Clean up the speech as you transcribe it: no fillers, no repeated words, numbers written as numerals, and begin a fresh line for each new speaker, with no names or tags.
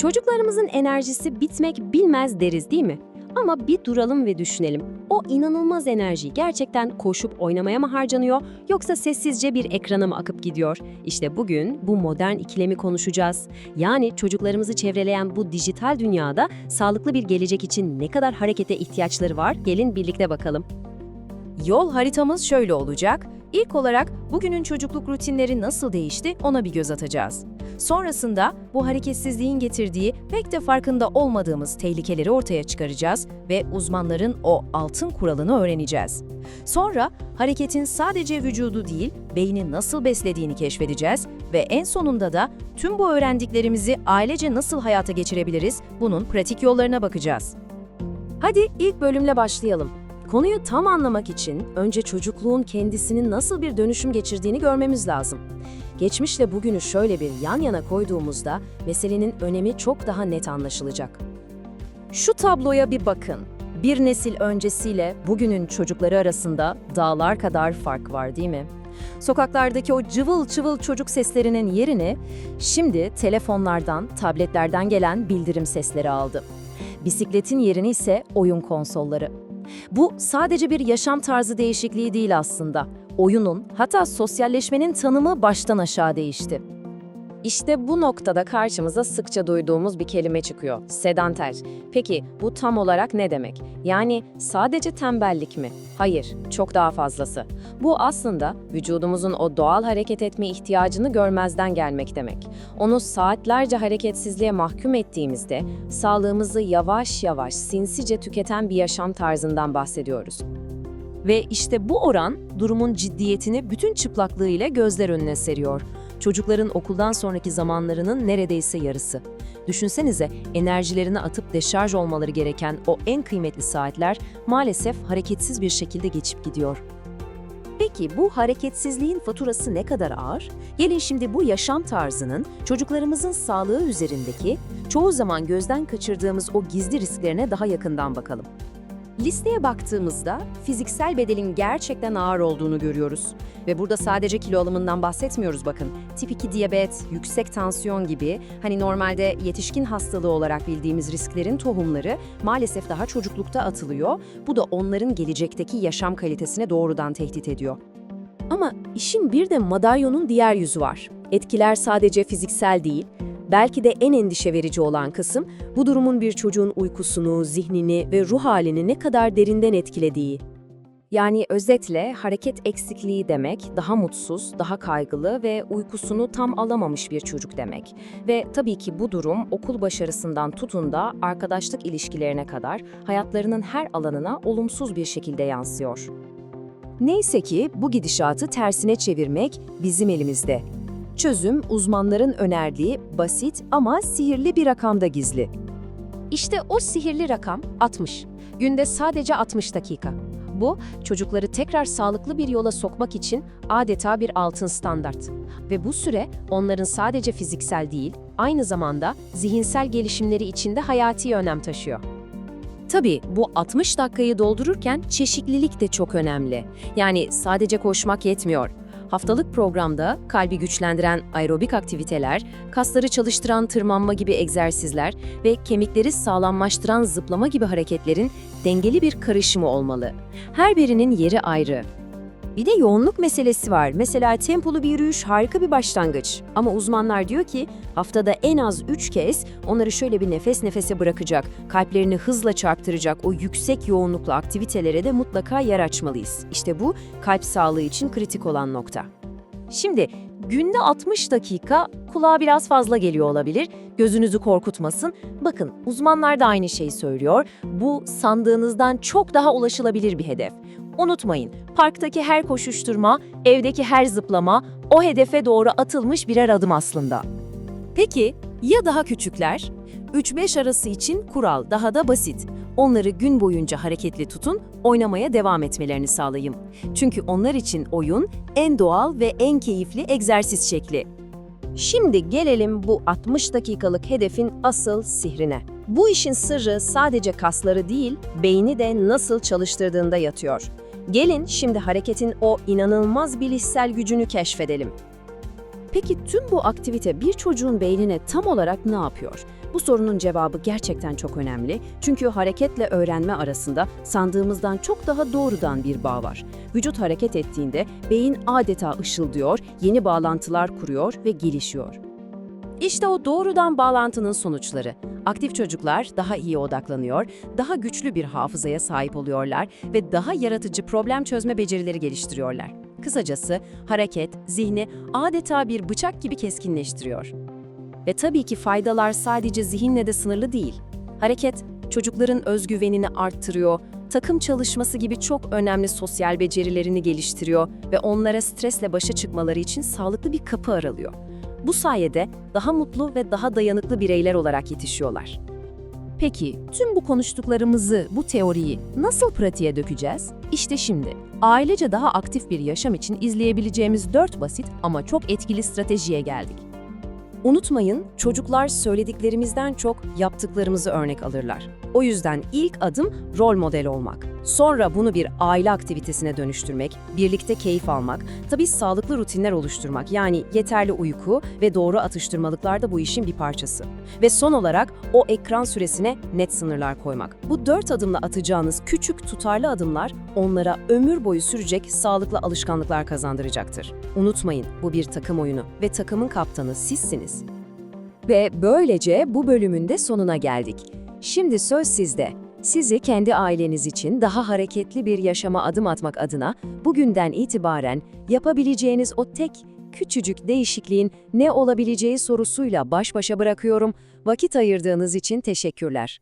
Çocuklarımızın enerjisi bitmek bilmez deriz değil mi? Ama bir duralım ve düşünelim. O inanılmaz enerji gerçekten koşup oynamaya mı harcanıyor yoksa sessizce bir ekrana mı akıp gidiyor? İşte bugün bu modern ikilemi konuşacağız. Yani çocuklarımızı çevreleyen bu dijital dünyada sağlıklı bir gelecek için ne kadar harekete ihtiyaçları var? Gelin birlikte bakalım.
Yol haritamız şöyle olacak. İlk olarak bugünün çocukluk rutinleri nasıl değişti ona bir göz atacağız. Sonrasında bu hareketsizliğin getirdiği pek de farkında olmadığımız tehlikeleri ortaya çıkaracağız ve uzmanların o altın kuralını öğreneceğiz. Sonra hareketin sadece vücudu değil, beyni nasıl beslediğini keşfedeceğiz ve en sonunda da tüm bu öğrendiklerimizi ailece nasıl hayata geçirebiliriz, bunun pratik yollarına bakacağız.
Hadi ilk bölümle başlayalım. Konuyu tam anlamak için önce çocukluğun kendisinin nasıl bir dönüşüm geçirdiğini görmemiz lazım. Geçmişle bugünü şöyle bir yan yana koyduğumuzda meselenin önemi çok daha net anlaşılacak. Şu tabloya bir bakın. Bir nesil öncesiyle bugünün çocukları arasında dağlar kadar fark var değil mi? Sokaklardaki o cıvıl cıvıl çocuk seslerinin yerini şimdi telefonlardan, tabletlerden gelen bildirim sesleri aldı. Bisikletin yerini ise oyun konsolları. Bu sadece bir yaşam tarzı değişikliği değil aslında. Oyunun, hatta sosyalleşmenin tanımı baştan aşağı değişti. İşte bu noktada karşımıza sıkça duyduğumuz bir kelime çıkıyor, sedanter. Peki bu tam olarak ne demek? Yani sadece tembellik mi? Hayır, çok daha fazlası. Bu aslında vücudumuzun o doğal hareket etme ihtiyacını görmezden gelmek demek. Onu saatlerce hareketsizliğe mahkum ettiğimizde sağlığımızı yavaş yavaş sinsice tüketen bir yaşam tarzından bahsediyoruz. Ve işte bu oran durumun ciddiyetini bütün çıplaklığıyla gözler önüne seriyor. Çocukların okuldan sonraki zamanlarının neredeyse yarısı. Düşünsenize, enerjilerini atıp deşarj olmaları gereken o en kıymetli saatler maalesef hareketsiz bir şekilde geçip gidiyor. Peki bu hareketsizliğin faturası ne kadar ağır? Gelin şimdi bu yaşam tarzının çocuklarımızın sağlığı üzerindeki çoğu zaman gözden kaçırdığımız o gizli risklerine daha yakından bakalım. Listeye baktığımızda fiziksel bedelin gerçekten ağır olduğunu görüyoruz. Ve burada sadece kilo alımından bahsetmiyoruz bakın. Tip 2 diyabet, yüksek tansiyon gibi normalde yetişkin hastalığı olarak bildiğimiz risklerin tohumları maalesef daha çocuklukta atılıyor. Bu da onların gelecekteki yaşam kalitesine doğrudan tehdit ediyor. Ama işin bir de madalyonun diğer yüzü var. Etkiler sadece fiziksel değil. Belki de en endişe verici olan kısım, bu durumun bir çocuğun uykusunu, zihnini ve ruh halini ne kadar derinden etkilediği. Yani özetle hareket eksikliği demek, daha mutsuz, daha kaygılı ve uykusunu tam alamamış bir çocuk demek. Ve tabii ki bu durum okul başarısından tutun da arkadaşlık ilişkilerine kadar hayatlarının her alanına olumsuz bir şekilde yansıyor. Neyse ki bu gidişatı tersine çevirmek bizim elimizde. Çözüm uzmanların önerdiği basit ama sihirli bir rakamda gizli. İşte o sihirli rakam 60. Günde sadece 60 dakika. Bu, çocukları tekrar sağlıklı bir yola sokmak için adeta bir altın standart. Ve bu süre onların sadece fiziksel değil, aynı zamanda zihinsel gelişimleri için de hayati önem taşıyor. Tabii bu 60 dakikayı doldururken çeşitlilik de çok önemli. Yani sadece koşmak yetmiyor. Haftalık programda kalbi güçlendiren aerobik aktiviteler, kasları çalıştıran tırmanma gibi egzersizler ve kemikleri sağlamlaştıran zıplama gibi hareketlerin dengeli bir karışımı olmalı. Her birinin yeri ayrı. Bir de yoğunluk meselesi var. Mesela tempolu bir yürüyüş harika bir başlangıç. Ama uzmanlar diyor ki haftada en az 3 kez onları şöyle bir nefes nefese bırakacak, kalplerini hızla çarptıracak o yüksek yoğunluklu aktivitelere de mutlaka yer açmalıyız. İşte bu kalp sağlığı için kritik olan nokta. Şimdi günde 60 dakika kulağa biraz fazla geliyor olabilir. Gözünüzü korkutmasın. Bakın uzmanlar da aynı şeyi söylüyor. Bu sandığınızdan çok daha ulaşılabilir bir hedef. Unutmayın, parktaki her koşuşturma, evdeki her zıplama o hedefe doğru atılmış birer adım aslında. Peki ya daha küçükler? 3-5 arası için kural daha da basit. Onları gün boyunca hareketli tutun, oynamaya devam etmelerini sağlayın. Çünkü onlar için oyun en doğal ve en keyifli egzersiz şekli. Şimdi gelelim bu 60 dakikalık hedefin asıl sihrine. Bu işin sırrı sadece kasları değil, beyni de nasıl çalıştırdığında yatıyor. Gelin şimdi hareketin o inanılmaz bilişsel gücünü keşfedelim. Peki tüm bu aktivite bir çocuğun beynine tam olarak ne yapıyor?
Bu sorunun cevabı gerçekten çok önemli. Çünkü hareketle öğrenme arasında sandığımızdan çok daha doğrudan bir bağ var. Vücut hareket ettiğinde beyin adeta ışıldıyor, yeni bağlantılar kuruyor ve gelişiyor. İşte o doğrudan bağlantının sonuçları. Aktif çocuklar daha iyi odaklanıyor, daha güçlü bir hafızaya sahip oluyorlar ve daha yaratıcı problem çözme becerileri geliştiriyorlar. Kısacası hareket zihni adeta bir bıçak gibi keskinleştiriyor. Ve tabii ki faydalar sadece zihinle de sınırlı değil. Hareket çocukların özgüvenini arttırıyor, takım çalışması gibi çok önemli sosyal becerilerini geliştiriyor ve onlara stresle başa çıkmaları için sağlıklı bir kapı aralıyor. Bu sayede daha mutlu ve daha dayanıklı bireyler olarak yetişiyorlar.
Peki, tüm bu konuştuklarımızı, bu teoriyi nasıl pratiğe dökeceğiz? İşte şimdi, ailece daha aktif bir yaşam için izleyebileceğimiz 4 basit ama çok etkili stratejiye geldik.
Unutmayın, çocuklar söylediklerimizden çok yaptıklarımızı örnek alırlar. O yüzden ilk adım rol model olmak. Sonra bunu bir aile aktivitesine dönüştürmek, birlikte keyif almak, tabii sağlıklı rutinler oluşturmak, yani yeterli uyku ve doğru atıştırmalıklar da bu işin bir parçası. Ve son olarak o ekran süresine net sınırlar koymak. Bu 4 adımla atacağınız küçük tutarlı adımlar onlara ömür boyu sürecek sağlıklı alışkanlıklar kazandıracaktır. Unutmayın, bu bir takım oyunu ve takımın kaptanı sizsiniz.
Ve böylece bu bölümün de sonuna geldik. Şimdi söz sizde. Sizi kendi aileniz için daha hareketli bir yaşama adım atmak adına bugünden itibaren yapabileceğiniz o tek küçücük değişikliğin ne olabileceği sorusuyla baş başa bırakıyorum. Vakit ayırdığınız için teşekkürler.